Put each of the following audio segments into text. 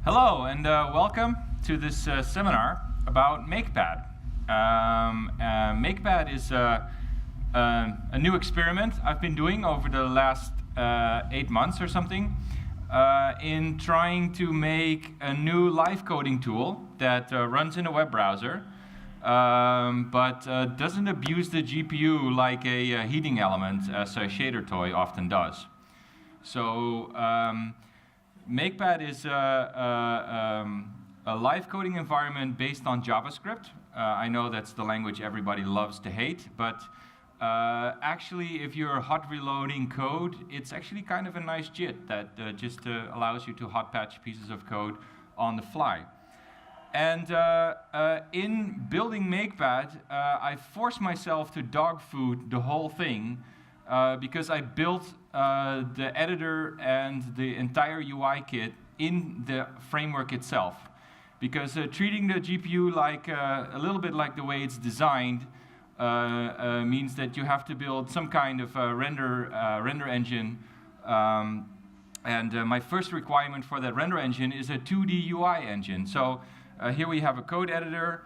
Hello and welcome to this seminar about Makepad. Makepad is a new experiment I've been doing over the last 8 months or something in trying to make a new live coding tool that runs in a web browser but doesn't abuse the GPU like a heating element as a shader toy often does. So Makepad is a live coding environment based on JavaScript. I know that's the language everybody loves to hate, but actually if you're hot reloading code, it's actually kind of a nice JIT that just allows you to hot patch pieces of code on the fly. And in building Makepad, I forced myself to dog food the whole thing because I built the editor and the entire UI kit in the framework itself. Because treating the GPU like a little bit like the way it's designed means that you have to build some kind of render engine. And my first requirement for that render engine is a 2D UI engine. So here we have a code editor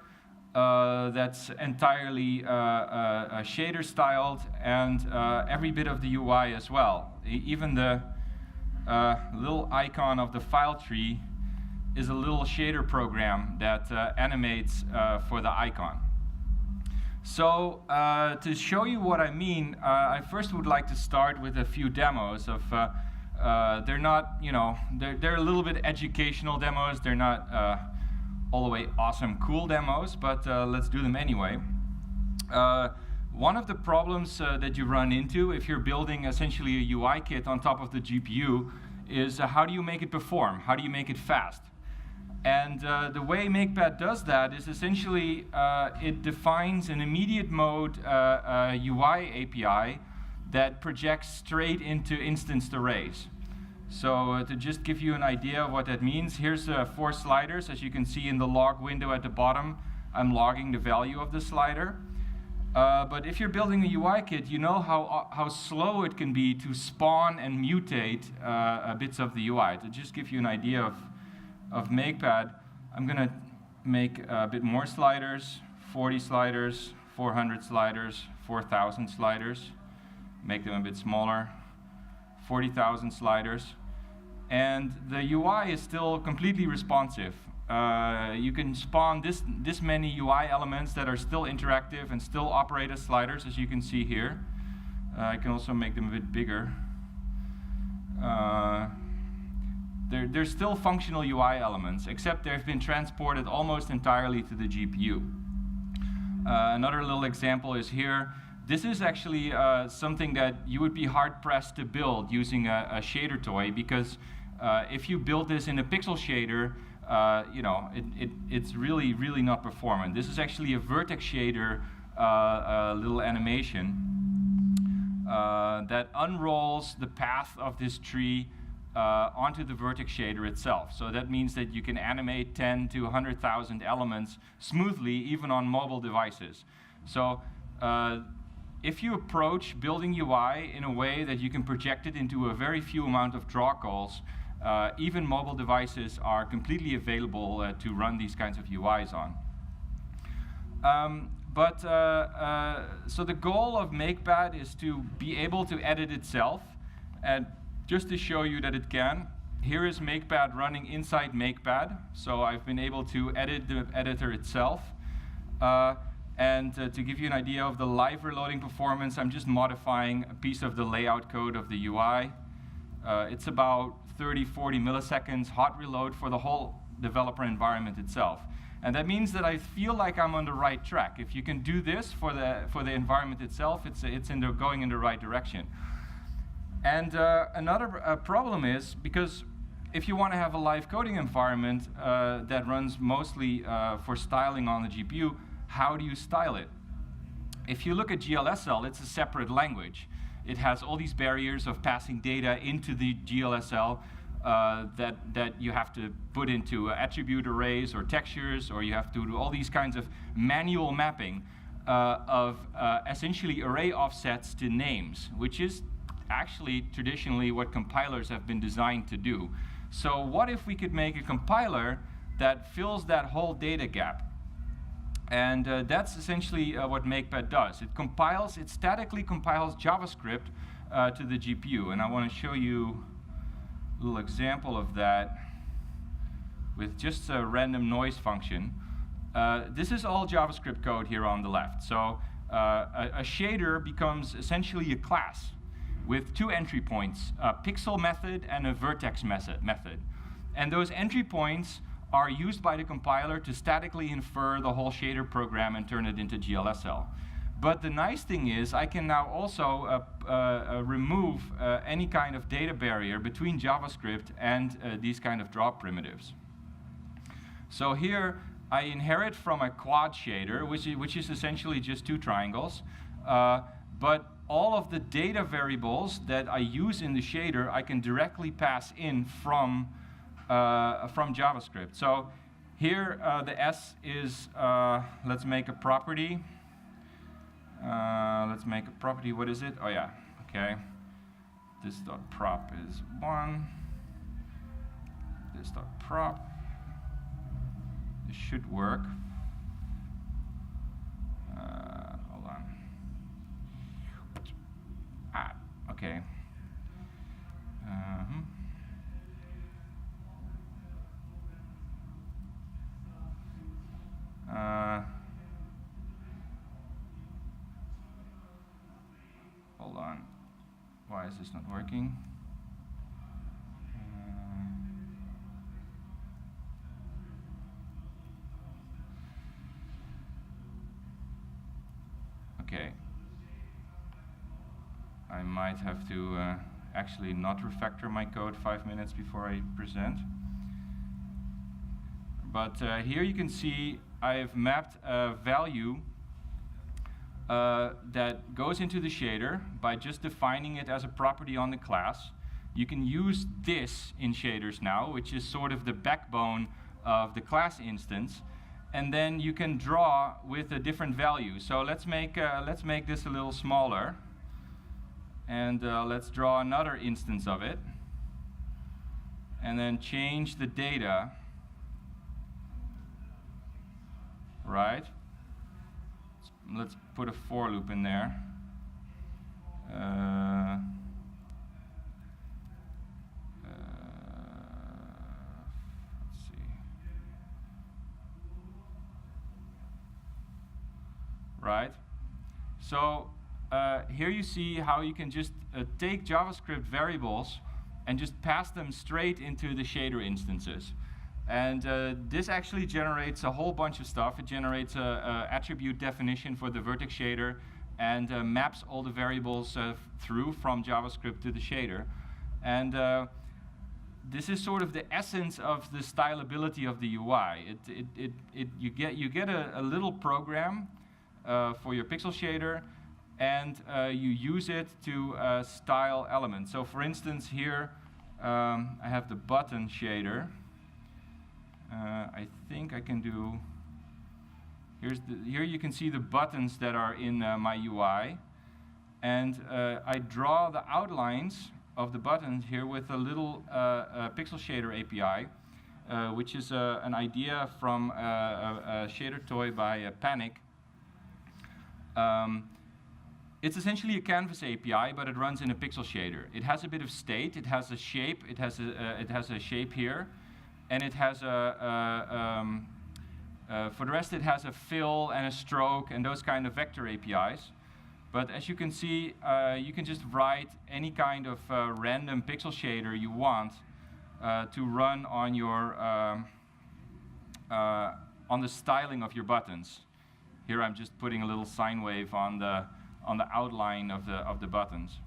that's entirely shader styled, and every bit of the UI as well. Even the little icon of the file tree is a little shader program that animates for the icon. So to show you what I mean, I first would like to start with a few demos of they're not, you know, they're a little bit educational demos. They're not all the way awesome, cool demos, but let's do them anyway. One of the problems that you run into if you're building essentially a UI kit on top of the GPU is how do you make it perform? How do you make it fast? And the way Makepad does that is essentially it defines an immediate mode UI API that projects straight into instanced arrays. So to just give you an idea of what that means, here's 4 sliders. As you can see in the log window at the bottom, I'm logging the value of the slider. But if you're building a UI kit, you know how slow it can be to spawn and mutate bits of the UI. To just give you an idea of Makepad, I'm going to make a bit more sliders, 40 sliders, 400 sliders, 4,000 sliders, make them a bit smaller, 40,000 sliders. And the UI is still completely responsive. You can spawn this many UI elements that are still interactive and still operate as sliders, as you can see here. I can also make them a bit bigger. They're still functional UI elements, except they've been transported almost entirely to the GPU. Another little example is here. This is actually something that you would be hard-pressed to build using a shader toy, because if you build this in a pixel shader, you know, it's really, really not performant. This is actually a vertex shader little animation that unrolls the path of this tree onto the vertex shader itself. So that means that you can animate 10 to 100,000 elements smoothly, even on mobile devices. So if you approach building UI in a way that you can project it into a very few amount of draw calls, even mobile devices are completely available to run these kinds of UIs on. So the goal of Makepad is to be able to edit itself, and just to show you that it can, here is Makepad running inside Makepad. So I've been able to edit the editor itself. And to give you an idea of the live reloading performance, I'm just modifying a piece of the layout code of the UI. It's about 30, 40 milliseconds hot reload for the whole developer environment itself. And that means that I feel like I'm on the right track. If you can do this for the environment itself, it's going in the right direction. And another problem is, because if you want to have a live coding environment that runs mostly for styling on the GPU, how do you style it? If you look at GLSL, it's a separate language. It has all these barriers of passing data into the GLSL that you have to put into attribute arrays or textures, or you have to do all these kinds of manual mapping of essentially array offsets to names, which is actually traditionally what compilers have been designed to do. So what if we could make a compiler that fills that whole data gap? And that's essentially what Makepad does. It statically compiles JavaScript to the GPU. And I want to show you a little example of that with just a random noise function. This is all JavaScript code here on the left. So a shader becomes essentially a class with two entry points, a pixel method and a vertex method. And those entry points are used by the compiler to statically infer the whole shader program and turn it into GLSL. But the nice thing is I can now also remove any kind of data barrier between JavaScript and these kind of draw primitives. So here I inherit from a quad shader, which is essentially just two triangles. But all of the data variables that I use in the shader, I can directly pass in from JavaScript. So here the S is, let's make a property. What is it? Oh yeah, okay. This dot prop is 1. This dot prop. This should work. Hold on. Okay. Hold on. Why is this not working? Okay. I might have to actually not refactor my code 5 minutes before I present. But here you can see I've mapped a value that goes into the shader by just defining it as a property on the class. You can use this in shaders now, which is sort of the backbone of the class instance. And then you can draw with a different value. So let's make this a little smaller. And let's draw another instance of it. And then change the data. Right? Let's put a for loop in there. Let's see. Right? So here you see how you can just take JavaScript variables and just pass them straight into the shader instances. And this actually generates a whole bunch of stuff. It generates an attribute definition for the vertex shader and maps all the variables through from JavaScript to the shader. And this is sort of the essence of the stylability of the UI. You get a little program for your pixel shader, and you use it to style elements. So for instance, here I have the button shader. I think I can do, here you can see the buttons that are in my UI. And I draw the outlines of the buttons here with a little pixel shader API, which is an idea from a shader toy by Panic. It's essentially a canvas API, but it runs in a pixel shader. It has a bit of state, it has a shape, it has a shape here. And it has for the rest, it has a fill and a stroke and those kind of vector APIs. But as you can see, you can just write any kind of random pixel shader you want to run on your on the styling of your buttons. Here I'm just putting a little sine wave on the outline of the buttons.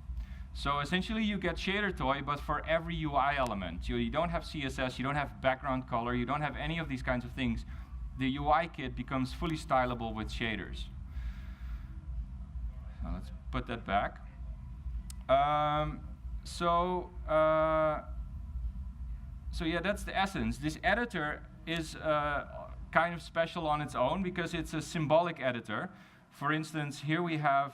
So essentially you get shader toy, but for every UI element. You don't have CSS, you don't have background color, you don't have any of these kinds of things. The UI kit becomes fully stylable with shaders. So let's put that back. So yeah, that's the essence. This editor is kind of special on its own because it's a symbolic editor. For instance, here we have,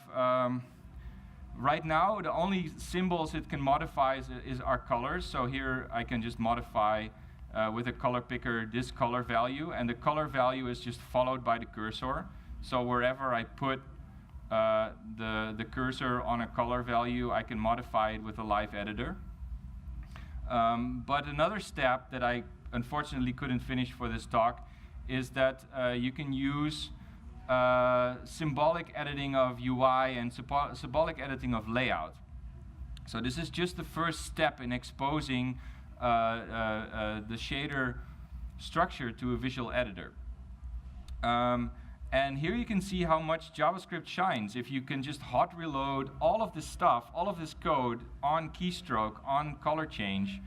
right now, the only symbols it can modify is our colors. So here I can just modify with a color picker this color value, and the color value is just followed by the cursor. So wherever I put the cursor on a color value, I can modify it with a live editor. But another step that I unfortunately couldn't finish for this talk is that you can use symbolic editing of UI and symbolic editing of layout. So this is just the first step in exposing the shader structure to a visual editor. And here you can see how much JavaScript shines if you can just hot reload all of this stuff, all of this code on keystroke, on color change,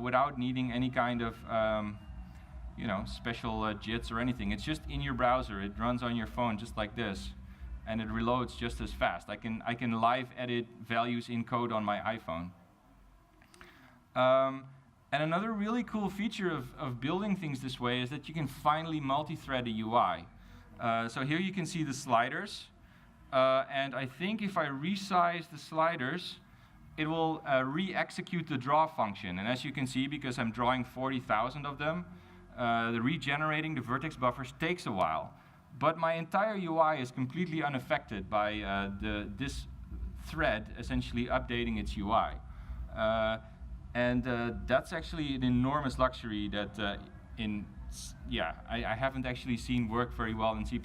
without needing any kind of special JITs or anything. It's just in your browser. It runs on your phone just like this, and it reloads just as fast. I can live edit values in code on my iPhone. And another really cool feature of building things this way is that you can finally multi-thread a UI. So here you can see the sliders, and I think if I resize the sliders, it will re-execute the draw function. And as you can see, because I'm drawing 40,000 of them, the regenerating the vertex buffers takes a while. But my entire UI is completely unaffected by this thread essentially updating its UI. And that's actually an enormous luxury that I haven't actually seen work very well in C++,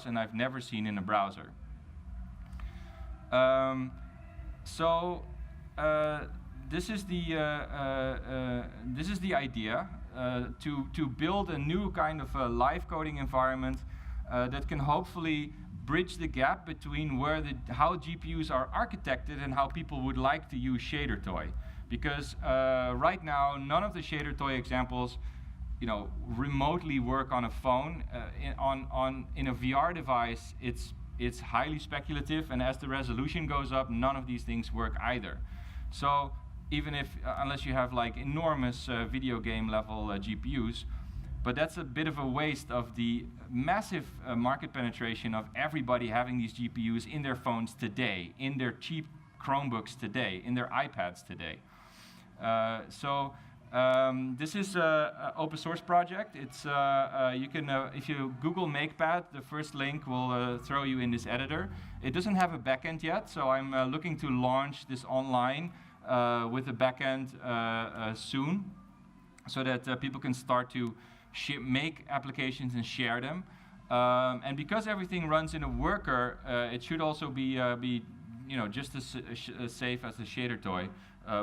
and I've never seen in a browser. This is the idea, to build a new kind of live coding environment that can hopefully bridge the gap between how GPUs are architected and how people would like to use shader toy. Because right now, none of the shader toy examples remotely work on a phone. In a VR device, it's highly speculative, and as the resolution goes up, none of these things work either. So even unless you have like enormous video game level GPUs, but that's a bit of a waste of the massive market penetration of everybody having these GPUs in their phones today, in their cheap Chromebooks today, in their iPads today. This is an open source project. It's you can if you Google Makepad, the first link will throw you in this editor. It doesn't have a backend yet, so I'm looking to launch this online with a backend soon, so that people can start to make applications and share them. And because everything runs in a worker, it should also be just as safe as the shader toy,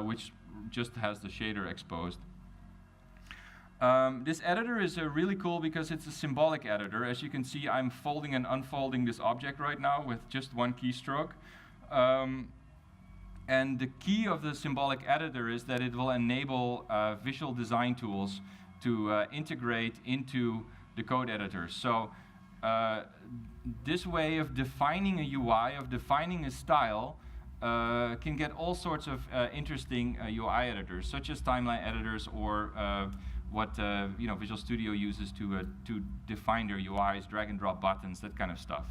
which just has the shader exposed. This editor is really cool because it's a symbolic editor. As you can see, I'm folding and unfolding this object right now with just one keystroke. And the key of the symbolic editor is that it will enable visual design tools to integrate into the code editor. So this way of defining a UI, of defining a style, can get all sorts of interesting UI editors, such as timeline editors or what Visual Studio uses to define their UIs, drag and drop buttons, that kind of stuff.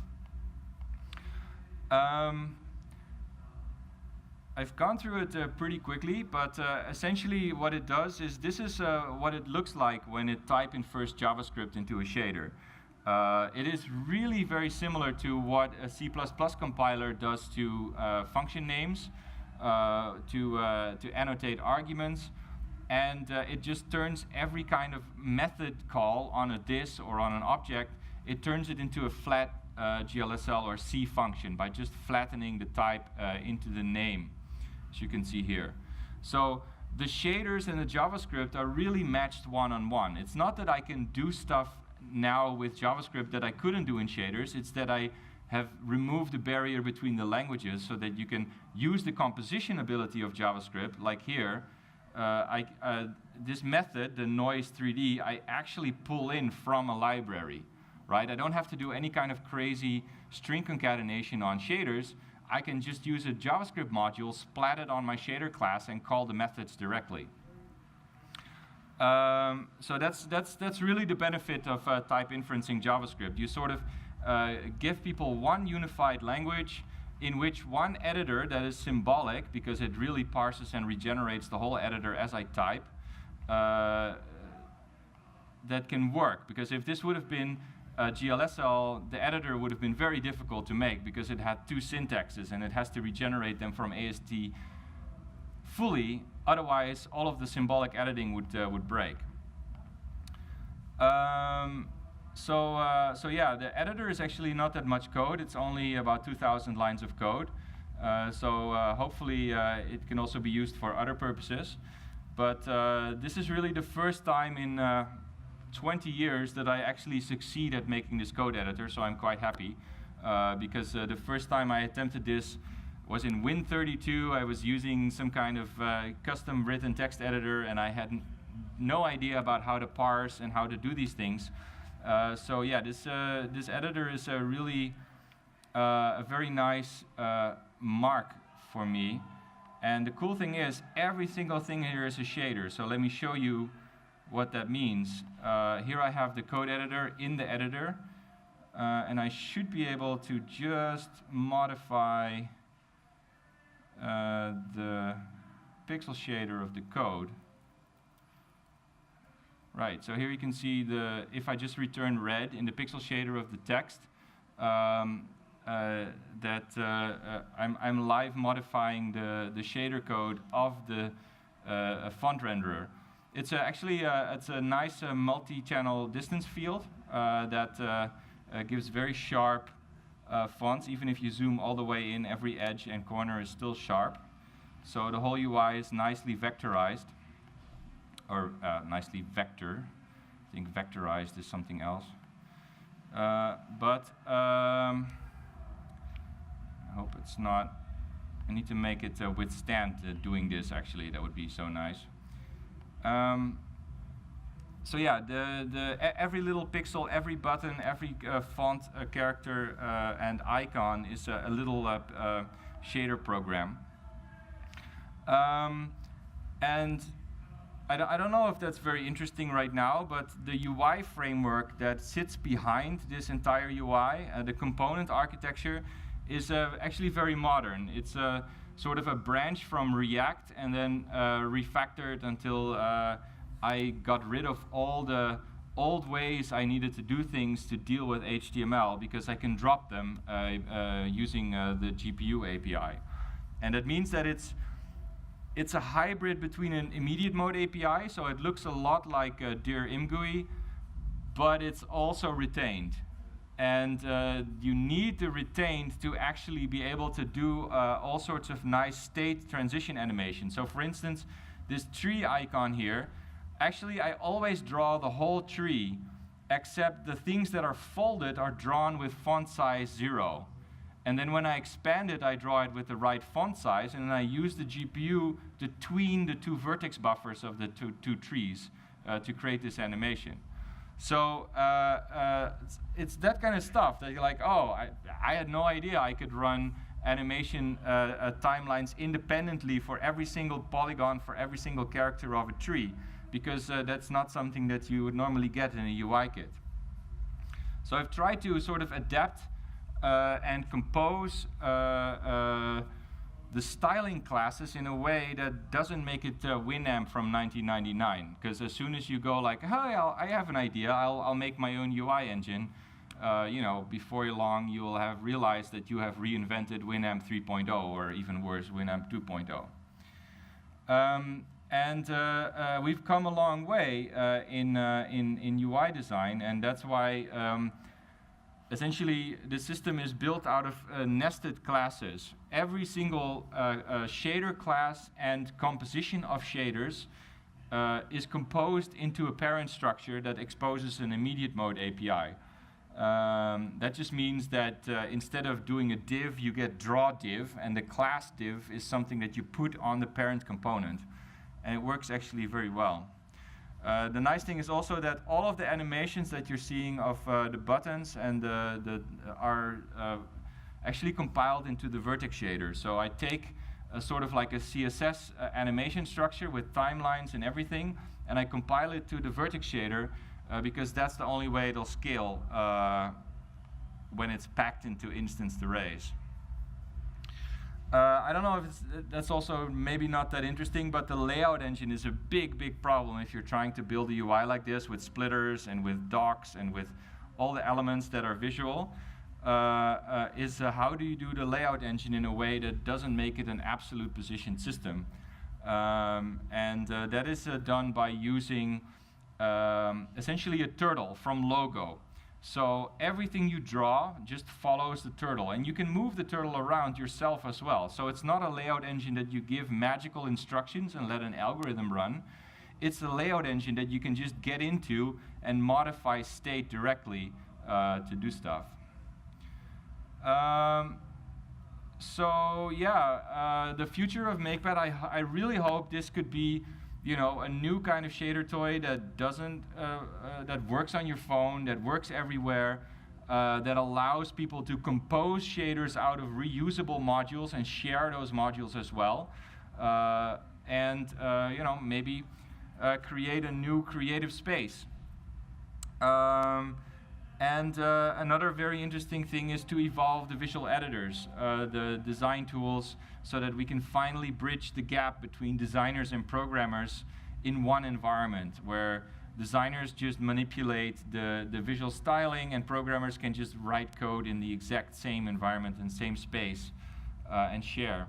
I've gone through it pretty quickly, but essentially what it does is this is what it looks like when it type in first JavaScript into a shader. It is really very similar to what a C++ compiler does to function names, to annotate arguments, and it just turns every kind of method call on a this or on an object, it turns it into a flat GLSL or C function by just flattening the type into the name, as you can see here. So the shaders and the JavaScript are really matched one-on-one. It's not that I can do stuff now with JavaScript that I couldn't do in shaders, it's that I have removed the barrier between the languages so that you can use the composition ability of JavaScript, like here. This method, the noise 3D, I actually pull in from a library, right? I don't have to do any kind of crazy string concatenation on shaders. I can just use a JavaScript module, splat it on my shader class, and call the methods directly. So that's really the benefit of type inferencing JavaScript. You sort of give people one unified language in which one editor that is symbolic, because it really parses and regenerates the whole editor as I type, that can work. Because if this would have been GLSL, the editor would have been very difficult to make because it had two syntaxes and it has to regenerate them from AST fully. Otherwise, all of the symbolic editing would break. So yeah, the editor is actually not that much code. It's only about 2,000 lines of code. Hopefully it can also be used for other purposes. But this is really the first time in 20 years that I actually succeed at making this code editor, so I'm quite happy. Because the first time I attempted this was in Win32. I was using some kind of custom written text editor, and I had no idea about how to parse and how to do these things. So yeah, this editor is really a very nice mark for me. And the cool thing is, every single thing here is a shader. So let me show you what that means. Here I have the code editor in the editor. And I should be able to just modify the pixel shader of the code. Right, so here you can see if I just return red in the pixel shader of the text, I'm live modifying the shader code of the font renderer. It's actually it's a nice multi-channel distance field that gives very sharp fonts. Even if you zoom all the way in, every edge and corner is still sharp. So the whole UI is nicely vectorized. Or nicely vector. I think vectorized is something else. I hope it's not. I need to make it withstand doing this, actually. That would be so nice. So yeah, every little pixel, every button, every font, character, and icon is a little shader program. And I don't know if that's very interesting right now, but the UI framework that sits behind this entire UI, the component architecture, is actually very modern. It's sort of a branch from React and then refactored until I got rid of all the old ways I needed to do things to deal with HTML, because I can drop them using the GPU API. And that means that it's a hybrid between an immediate mode API, so it looks a lot like Dir ImGUI, but it's also retained. And you need the retained to actually be able to do all sorts of nice state transition animation. So for instance, this tree icon here, actually I always draw the whole tree, except the things that are folded are drawn with font size 0. And then when I expand it, I draw it with the right font size, and then I use the GPU to tween the two vertex buffers of the two trees to create this animation. So it's that kind of stuff that you're like, oh, I had no idea I could run animation timelines independently for every single polygon, for every single character of a tree, because that's not something that you would normally get in a UI kit. So I've tried to sort of adapt and compose the styling classes in a way that doesn't make it Winamp from 1999. Because as soon as you go like, hey, I have an idea, I'll make my own UI engine, you know, before long you will have realized that you have reinvented Winamp 3.0, or even worse, Winamp 2.0. We've come a long way in UI design, and that's why essentially the system is built out of nested classes. Every single shader class and composition of shaders is composed into a parent structure that exposes an immediate mode API. That just means that instead of doing a div, you get draw div, and the class div is something that you put on the parent component. And it works actually very well. The nice thing is also that all of the animations that you're seeing of the buttons and are actually compiled into the vertex shader. So I take a sort of like a CSS animation structure with timelines and everything, and I compile it to the vertex shader because that's the only way it'll scale when it's packed into instanced arrays. I don't know if that's also maybe not that interesting, but the layout engine is a big problem if you're trying to build a UI like this with splitters and with docks and with all the elements that are visual. How do you do the layout engine in a way that doesn't make it an absolute position system? That is done by using essentially a turtle from Logo. So everything you draw just follows the turtle, and you can move the turtle around yourself as well. So it's not a layout engine that you give magical instructions and let an algorithm run. It's a layout engine that you can just get into and modify state directly to do stuff. The future of Makepad, I really hope this could be, you know, a new kind of shader toy that that works on your phone, that works everywhere, that allows people to compose shaders out of reusable modules and share those modules as well, you know, maybe create a new creative space. Another very interesting thing is to evolve the visual editors, the design tools, so that we can finally bridge the gap between designers and programmers in one environment, where designers just manipulate the visual styling and programmers can just write code in the exact same environment and same space and share.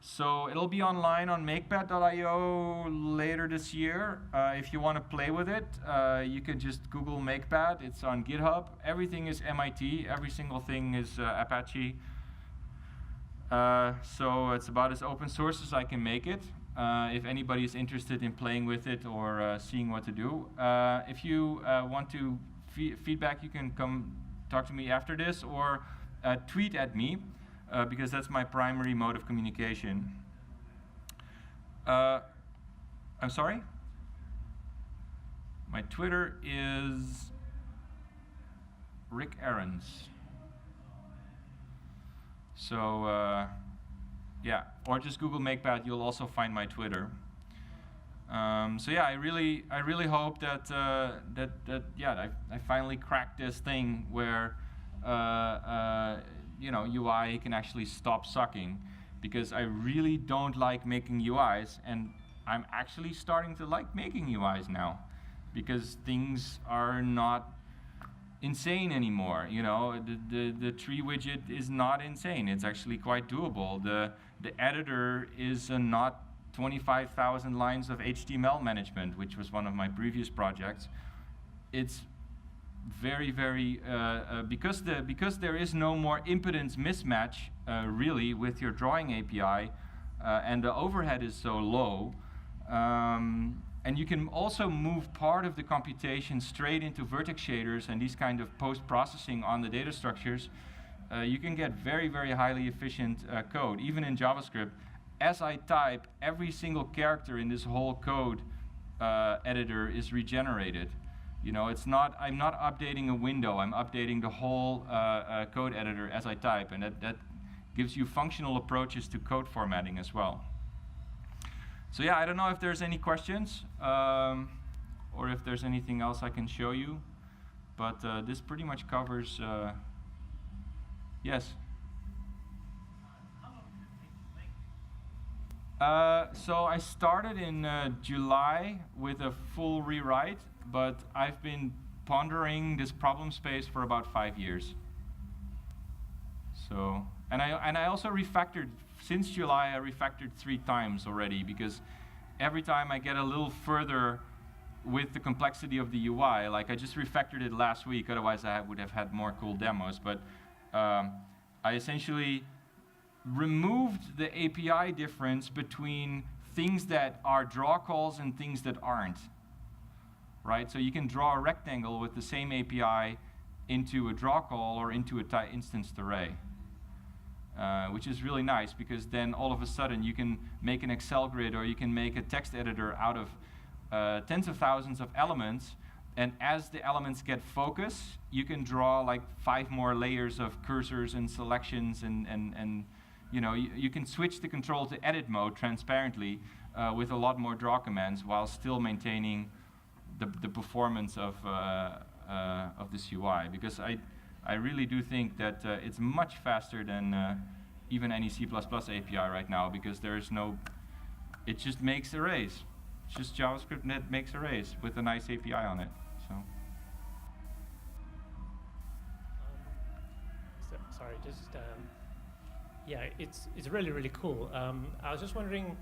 So it'll be online on makepad.io later this year. If you want to play with it, you can just Google Makepad. It's on GitHub. Everything is MIT. Every single thing is Apache. So it's about as open source as I can make it. If anybody is interested in playing with it or seeing what to do. If you want to feedback, you can come talk to me after this or tweet at me. Because that's my primary mode of communication. I'm sorry? My Twitter is Rick Ahrens. So yeah, or just Google Makepad. You'll also find my Twitter. So yeah, I really hope that I finally cracked this thing where you know, UI can actually stop sucking, because I really don't like making UIs, and I'm actually starting to like making UIs now, because things are not insane anymore. You know, the tree widget is not insane. It's actually quite doable. The editor is not 25,000 lines of HTML management, which was one of my previous projects. It's very, because there is no more impedance mismatch really with your drawing API, and the overhead is so low, and you can also move part of the computation straight into vertex shaders and these kind of post-processing on the data structures. You can get very highly efficient code, even in JavaScript. As I type, every single character in this whole code editor is regenerated. You know, I'm not updating a window, I'm updating the whole code editor as I type, and that gives you functional approaches to code formatting as well. So yeah, I don't know if there's any questions, or if there's anything else I can show you, but this pretty much covers, yes? So I started in July with a full rewrite, but I've been pondering this problem space for about 5 years. So, and I also refactored, since July I refactored 3 times already, because every time I get a little further with the complexity of the UI, like I just refactored it last week, otherwise I would have had more cool demos, but I essentially removed the API difference between things that are draw calls and things that aren't. right? So you can draw a rectangle with the same API into a draw call or into a instanced array. Which is really nice, because then all of a sudden you can make an Excel grid, or you can make a text editor out of tens of thousands of elements, and as the elements get focus, you can draw like 5 more layers of cursors and selections, and you know, you can switch the control to edit mode transparently with a lot more draw commands while still maintaining the performance of this UI, because I really do think that it's much faster than even any C++ API right now, because there's no, it just makes arrays. It's just JavaScript that makes arrays with a nice API on it. So. Sorry, just yeah, it's really, really cool. I was just wondering,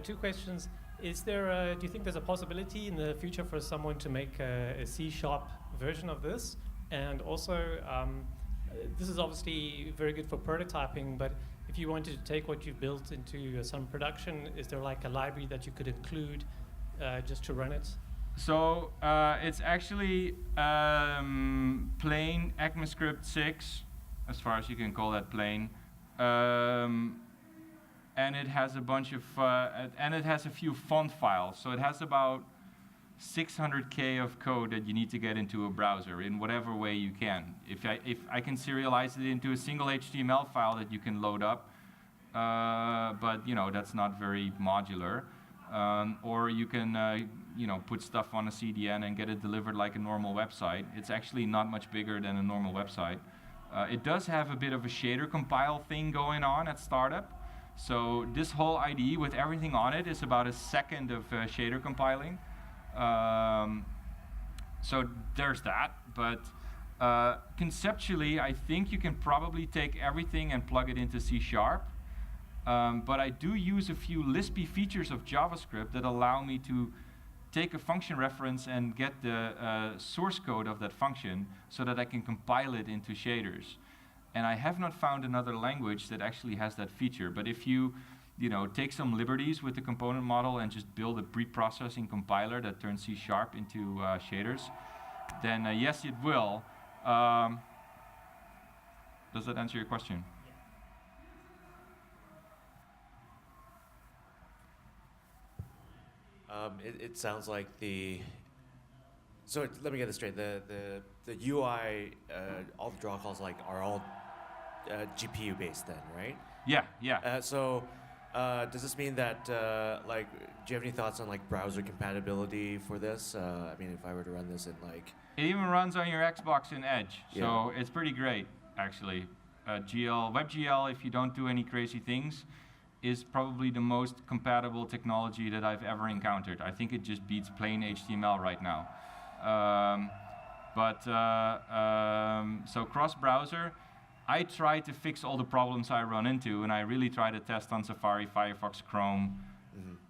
2 questions. Is there, do you think there's a possibility in the future for someone to make a C# version of this? And also, this is obviously very good for prototyping, but if you wanted to take what you've built into some production, is there like a library that you could include just to run it? So it's actually plain ECMAScript 6, as far as you can call that plain. And it has a bunch of, and it has a few font files. So it has about 600K of code that you need to get into a browser in whatever way you can. If I can serialize it into a single HTML file that you can load up, but you know, that's not very modular. Or you can you know, put stuff on a CDN and get it delivered like a normal website. It's actually not much bigger than a normal website. It does have a bit of a shader compile thing going on at startup. So this whole IDE with everything on it is about a second of shader compiling. So there's that, but conceptually, I think you can probably take everything and plug it into C#. But I do use a few Lispy features of JavaScript that allow me to take a function reference and get the source code of that function so that I can compile it into shaders. And I have not found another language that actually has that feature. But if you know, take some liberties with the component model and just build a pre-processing compiler that turns C# into shaders, then yes, it will. Does that answer your question? It sounds like so let me get this straight. The UI, all the draw calls are all GPU based then, right? Yeah, yeah. So does this mean that like, do you have any thoughts on like browser compatibility for this? I mean, if I were to run this in like, it even runs on your Xbox in Edge, yeah. So it's pretty great actually. WebGL, if you don't do any crazy things, is probably the most compatible technology that I've ever encountered. I think it just beats plain HTML right now. So cross-browser, I try to fix all the problems I run into, and I really try to test on Safari, Firefox, Chrome,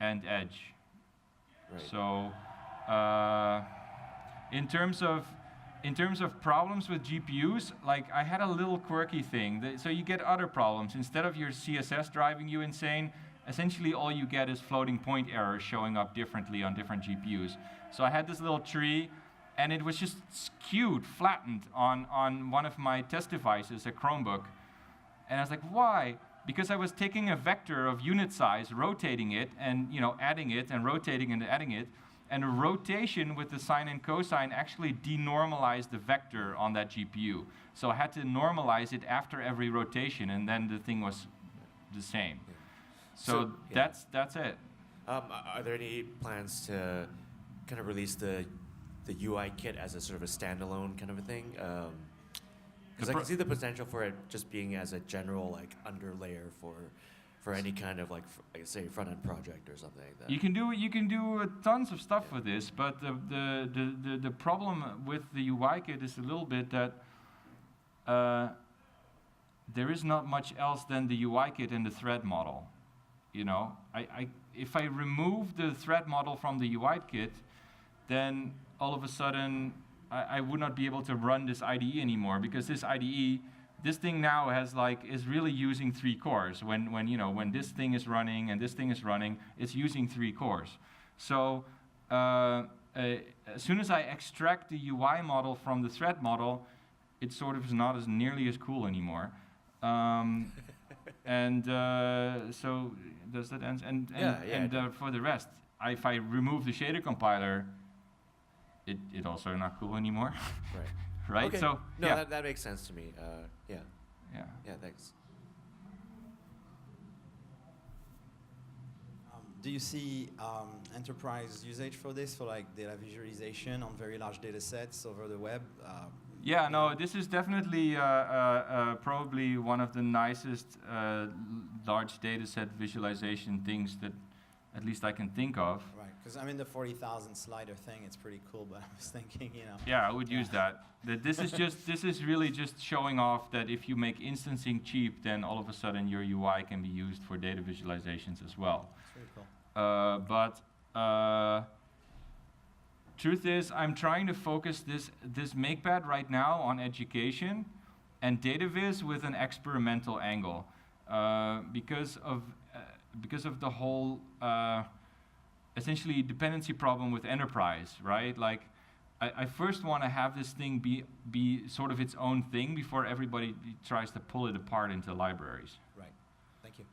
and Edge. right. So in terms of problems with GPUs, like I had a little quirky thing. So you get other problems. Instead of your CSS driving you insane, essentially all you get is floating point errors showing up differently on different GPUs. So I had this little tree, and it was just skewed, flattened on one of my test devices, a Chromebook. And I was like, why? Because I was taking a vector of unit size, rotating it, and adding it, and rotating and adding it. And the rotation with the sine and cosine actually denormalized the vector on that GPU. So I had to normalize it after every rotation, and then the thing was the same. Yeah. So yeah. that's it. Are there any plans to kind of release the UI kit as a sort of a standalone kind of a thing? Because I can see the potential for it just being as a general like underlayer for any kind of like say front-end project or something like that. You can do tons of stuff with this, but the problem with the UI kit is a little bit that there is not much else than the UI kit and the thread model. If I remove the thread model from the UI kit, then all of a sudden I would not be able to run this IDE anymore, because this IDE, this thing now is really using 3 cores. When this thing is running and this thing is running, it's using 3 cores. So as soon as I extract the UI model from the thread model, it sort of is not as nearly as cool anymore. And so does that answer? And for the rest, if I remove the shader compiler, it also not cool anymore. Right. Right. Okay. So no, yeah. that makes sense to me. Yeah. Yeah. Yeah. Thanks. Do you see enterprise usage for this, for like data visualization on very large data sets over the web? Yeah, no, this is definitely probably one of the nicest large data set visualization things that at least I can think of. Right, because I mean the 40,000 slider thing, it's pretty cool, but I was thinking, you know. Yeah, I would use that. This is really just showing off that if you make instancing cheap, then all of a sudden your UI can be used for data visualizations as well. It's really cool. But truth is, I'm trying to focus this Makepad right now on education and data viz with an experimental angle, because of the whole essentially dependency problem with enterprise, right? Like, I first want to have this thing be sort of its own thing before everybody tries to pull it apart into libraries. Right. Thank you.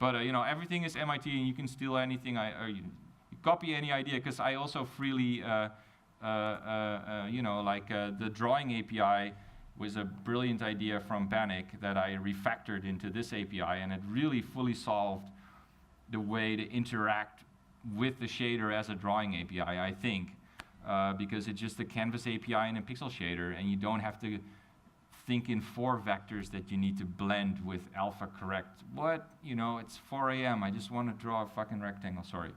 But you know, everything is MIT, and you can steal anything. You copy any idea, because I also freely, you know, like the drawing API was a brilliant idea from Panic that I refactored into this API, and it really fully solved the way to interact with the shader as a drawing API, I think, because it's just a canvas API and a pixel shader, and you don't have to think in 4 vectors that you need to blend with alpha correct. What? You know, it's 4 a.m. I just want to draw a fucking rectangle. Sorry,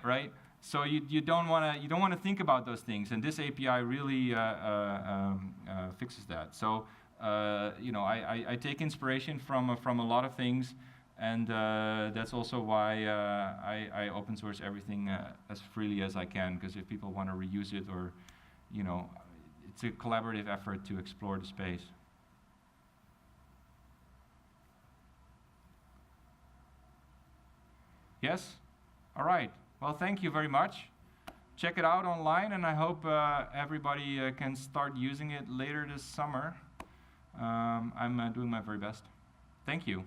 right? So you don't want to think about those things, and this API really fixes that. So you know, I take inspiration from a lot of things, and that's also why I open source everything as freely as I can, because if people want to reuse it, or you know, it's a collaborative effort to explore the space. Yes? All right. Well, thank you very much. Check it out online, and I hope everybody can start using it later this summer. I'm doing my very best. Thank you.